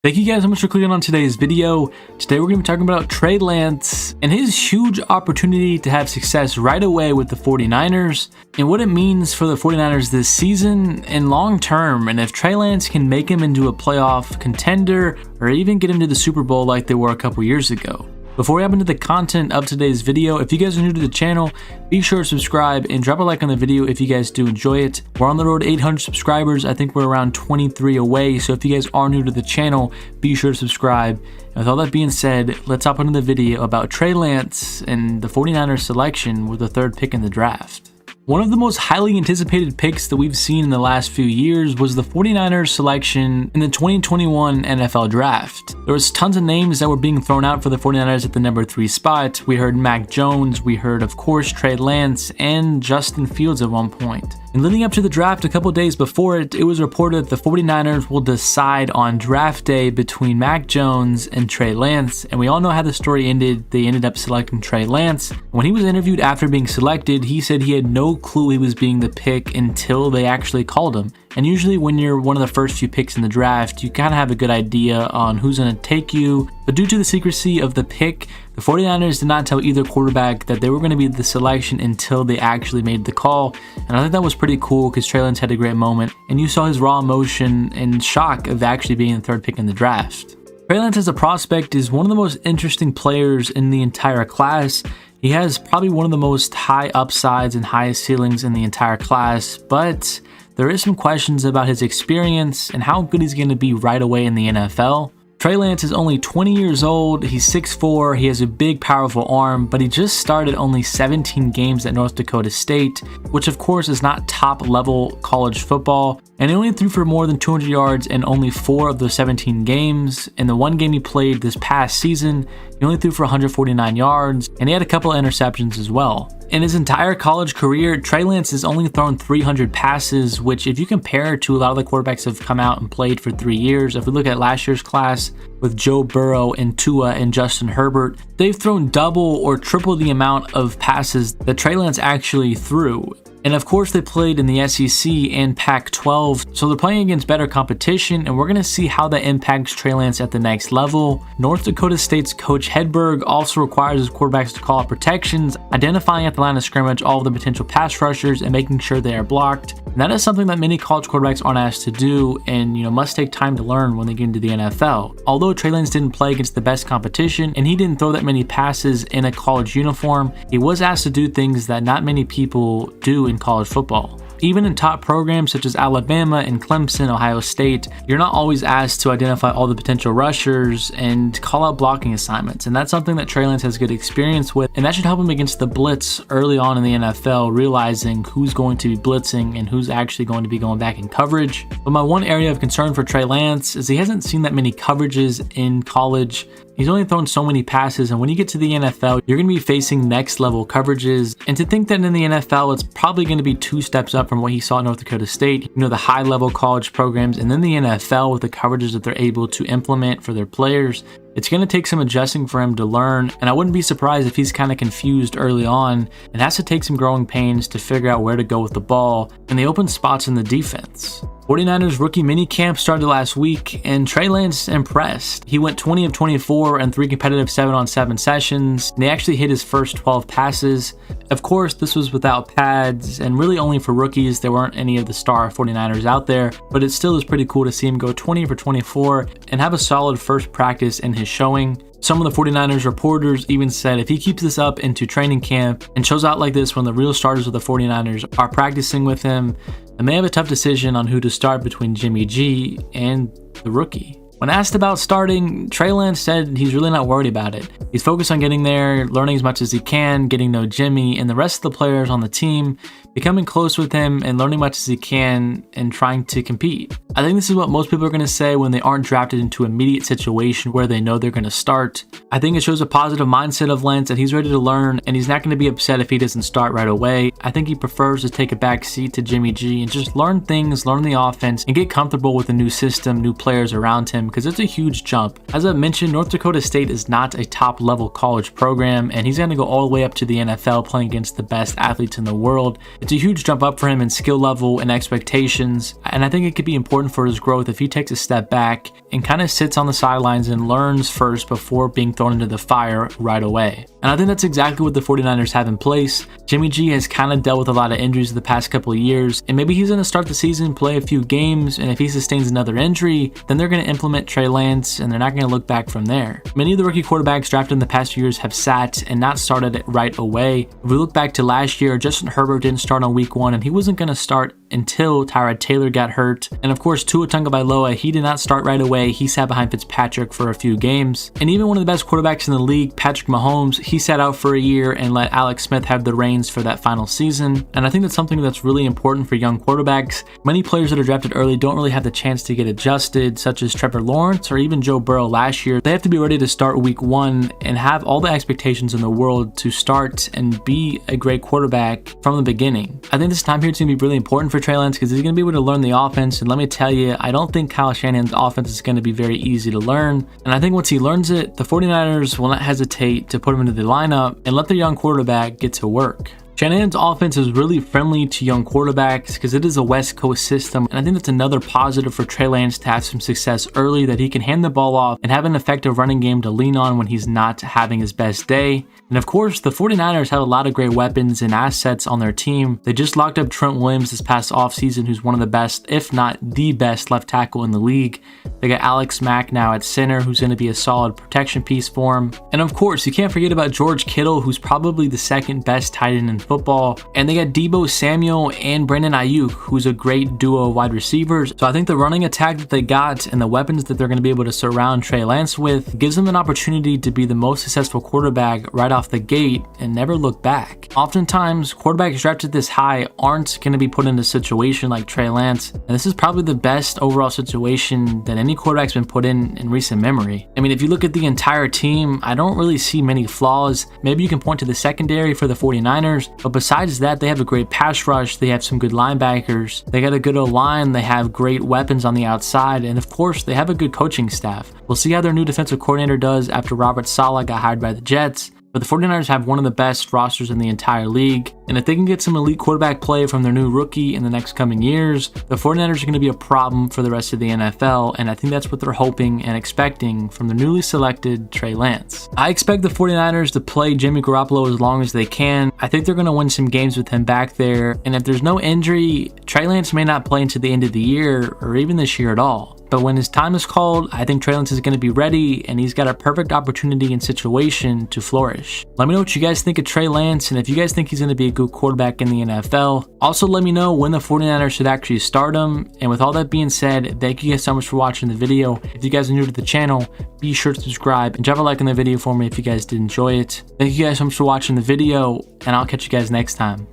Thank you guys so much for clicking on today's video. Today we're going to be talking about Trey Lance and his huge opportunity to have success right away with the 49ers and what it means for the 49ers this season and long term, and if Trey Lance can make him into a playoff contender or even get him to the Super Bowl like they were a couple years ago. Before we hop into the content of today's video, if you guys are new to the channel, be sure to subscribe and drop a like on the video if you guys do enjoy it. We're on the road to 800 subscribers. I think we're around 23 away, so if you guys are new to the channel, be sure to subscribe. And with all that being said, let's hop into the video about Trey Lance and the 49ers selection with the third pick in the draft. One of the most highly anticipated picks that we've seen in the last few years was the 49ers selection in the 2021 NFL Draft. There was tons of names that were being thrown out for the 49ers at the number 3 spot. We heard Mac Jones, we heard of course Trey Lance, and Justin Fields at one point. And leading up to the draft a couple days before it, it was reported that the 49ers will decide on draft day between Mac Jones and Trey Lance, and we all know how the story ended. They ended up selecting Trey Lance. When he was interviewed after being selected, he said he had no clue he was being the pick until they actually called him. And usually when you're one of the first few picks in the draft, you kind of have a good idea on who's going to take you. But due to the secrecy of the pick, the 49ers did not tell either quarterback that they were going to be the selection until they actually made the call. And I think that was pretty cool because Trey Lance had a great moment. And you saw his raw emotion and shock of actually being the third pick in the draft. Trey Lance as a prospect is one of the most interesting players in the entire class. He has probably one of the most high upsides and highest ceilings in the entire class, but there is some questions about his experience and how good he's going to be right away in the NFL. Trey Lance is only 20 years old, he's 6'4", he has a big powerful arm, but he just started only 17 games at North Dakota State, which of course is not top level college football, and he only threw for more than 200 yards in only 4 of those 17 games. In the one game he played this past season, he only threw for 149 yards, and he had a couple of interceptions as well. In his entire college career, Trey Lance has only thrown 300 passes, which if you compare to a lot of the quarterbacks that have come out and played for 3 years, if we look at last year's class with Joe Burrow and Tua and Justin Herbert, they've thrown double or triple the amount of passes that Trey Lance actually threw. And of course they played in the SEC and Pac-12, so they're playing against better competition, and we're going to see how that impacts Trey Lance at the next level. North Dakota State's coach Hedberg also requires his quarterbacks to call out protections, identifying at the line of scrimmage all of the potential pass rushers and making sure they are blocked. And that is something that many college quarterbacks aren't asked to do and must take time to learn when they get into the NFL. Although Trey Lance didn't play against the best competition and he didn't throw that many passes in a college uniform, he was asked to do things that not many people do in college football. Even in top programs such as Alabama and Clemson, Ohio State, you're not always asked to identify all the potential rushers and call out blocking assignments. And that's something that Trey Lance has good experience with, and that should help him against the blitz early on in the NFL, realizing who's going to be blitzing and who's actually going to be going back in coverage. But my one area of concern for Trey Lance is he hasn't seen that many coverages in college. He's only thrown so many passes, and when you get to the NFL, you're going to be facing next level coverages. And to think that in the NFL, it's probably going to be 2 steps up from what he saw at North Dakota State, the high level college programs, and then the NFL with the coverages that they're able to implement for their players. It's going to take some adjusting for him to learn, and I wouldn't be surprised if he's kind of confused early on and has to take some growing pains to figure out where to go with the ball and the open spots in the defense. 49ers rookie minicamp started last week, and Trey Lance impressed. He went 20 of 24 and 3 competitive 7-on-7 sessions, and they actually hit his first 12 passes. Of course, this was without pads, and really only for rookies. There weren't any of the star 49ers out there, but it still is pretty cool to see him go 20 for 24 and have a solid first practice in his showing. Some of the 49ers reporters even said if he keeps this up into training camp and shows out like this when the real starters of the 49ers are practicing with him, they may have a tough decision on who to start between Jimmy G and the rookie. When asked about starting, Trey Lance said he's really not worried about it. He's focused on getting there, learning as much as he can, getting to know Jimmy and the rest of the players on the team, becoming close with him and learning much as he can and trying to compete. I think this is what most people are going to say when they aren't drafted into an immediate situation where they know they're going to start. I think it shows a positive mindset of Lance that he's ready to learn and he's not going to be upset if he doesn't start right away. I think he prefers to take a back seat to Jimmy G and just learn things, learn the offense, and get comfortable with a new system, new players around him, because it's a huge jump. As I mentioned, North Dakota State is not a top level college program, and he's going to go all the way up to the NFL playing against the best athletes in the world. It's a huge jump up for him in skill level and expectations, and I think it could be important for his growth if he takes a step back and kind of sits on the sidelines and learns first before being thrown into the fire right away. And I think that's exactly what the 49ers have in place. Jimmy G has kind of dealt with a lot of injuries the past couple of years, and maybe he's going to start the season, play a few games, and if he sustains another injury, then they're going to implement Trey Lance, and they're not going to look back from there. Many of the rookie quarterbacks drafted in the past few years have sat and not started it right away. If we look back to last year, Justin Herbert didn't start on week 1, and he wasn't going to start until Tyrod Taylor got hurt. And of course, Tua Tagovailoa, he did not start right away. He sat behind Fitzpatrick for a few games. And even one of the best quarterbacks in the league, Patrick Mahomes, he sat out for a year and let Alex Smith have the reins for that final season. And I think that's something that's really important for young quarterbacks. Many players that are drafted early don't really have the chance to get adjusted, such as Trevor Lawrence or even Joe Burrow last year. They have to be ready to start week 1 and have all the expectations in the world to start and be a great quarterback from the beginning. I think this time here is going to be really important for Trey Lance because he's going to be able to learn the offense. And let me tell you, I don't think Kyle Shanahan's offense is going to be very easy to learn. And I think once he learns it, the 49ers will not hesitate to put him into the lineup and let their young quarterback get to work. Shanahan's offense is really friendly to young quarterbacks because it is a West Coast system, and I think that's another positive for Trey Lance to have some success early, that he can hand the ball off and have an effective running game to lean on when he's not having his best day. And of course, the 49ers have a lot of great weapons and assets on their team. They just locked up Trent Williams this past offseason, who's one of the best, if not the best, left tackle in the league. They got Alex Mack now at center, who's going to be a solid protection piece for him. And of course, you can't forget about George Kittle, who's probably the second best tight end in football. And they got Deebo Samuel and Brandon Ayuk, who's a great duo of wide receivers. So I think the running attack that they got and the weapons that they're going to be able to surround Trey Lance with gives them an opportunity to be the most successful quarterback right off the gate and never look back. Oftentimes, quarterbacks drafted this high aren't going to be put in a situation like Trey Lance, and this is probably the best overall situation that any quarterback's been put in recent memory. I mean, if you look at the entire team, I don't really see many flaws. Maybe you can point to the secondary for the 49ers, but besides that, they have a great pass rush, they have some good linebackers, they got a good O-line, they have great weapons on the outside, and of course, they have a good coaching staff. We'll see how their new defensive coordinator does after Robert Saleh got hired by the Jets. But the 49ers have one of the best rosters in the entire league, and if they can get some elite quarterback play from their new rookie in the next coming years, the 49ers are going to be a problem for the rest of the NFL, and I think that's what they're hoping and expecting from the newly selected Trey Lance. I expect the 49ers to play Jimmy Garoppolo as long as they can. I think they're going to win some games with him back there, and if there's no injury, Trey Lance may not play into the end of the year or even this year at all. But when his time is called, I think Trey Lance is going to be ready, and he's got a perfect opportunity and situation to flourish. Let me know what you guys think of Trey Lance, and if you guys think he's going to be a good quarterback in the NFL. Also, let me know when the 49ers should actually start him. And with all that being said, thank you guys so much for watching the video. If you guys are new to the channel, be sure to subscribe and drop a like on the video for me if you guys did enjoy it. Thank you guys so much for watching the video, and I'll catch you guys next time.